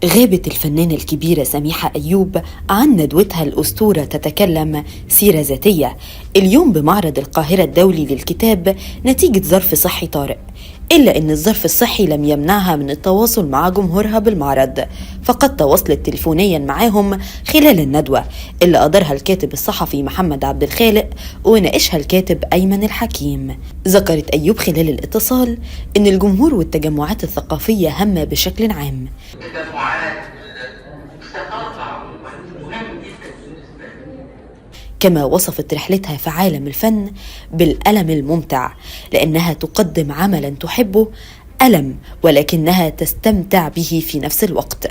غابت الفنانة الكبيرة سميحة أيوب عن ندوتها الأسطورة تتكلم سيرة ذاتية اليوم بمعرض القاهرة الدولي للكتاب نتيجة ظرف صحي طارئ، إلا أن الظرف الصحي لم يمنعها من التواصل مع جمهورها بالمعرض، فقد تواصلت تليفونيا معاهم خلال الندوة اللي أدارها الكاتب الصحفي محمد عبد الخالق وناقشها الكاتب أيمن الحكيم. ذكرت أيوب خلال الاتصال أن الجمهور والتجمعات الثقافية هامة بشكل عام، كما وصفت رحلتها في عالم الفن بالألم الممتع لأنها تقدم عملا تحبه ألم ولكنها تستمتع به في نفس الوقت.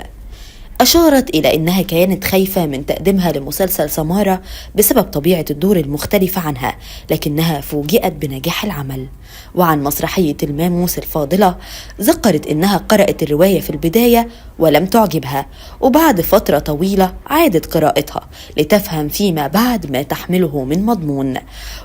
أشارت إلى أنها كانت خايفة من تقديمها لمسلسل سمارة بسبب طبيعة الدور المختلفة عنها، لكنها فوجئت بنجاح العمل. وعن مسرحية الماموس الفاضلة ذكرت أنها قرأت الرواية في البداية ولم تعجبها، وبعد فترة طويلة عادت قراءتها لتفهم فيما بعد ما تحمله من مضمون،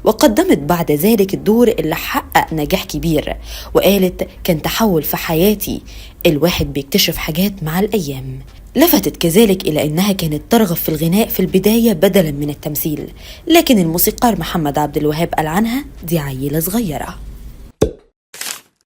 وقدمت بعد ذلك الدور اللي حقق نجاح كبير، وقالت كان تحول في حياتي، الواحد بيكتشف حاجات مع الأيام. لفتت كذلك إلى أنها كانت ترغب في الغناء في البداية بدلا من التمثيل، لكن الموسيقار محمد عبد الوهاب قال عنها دي عيلة صغيرة.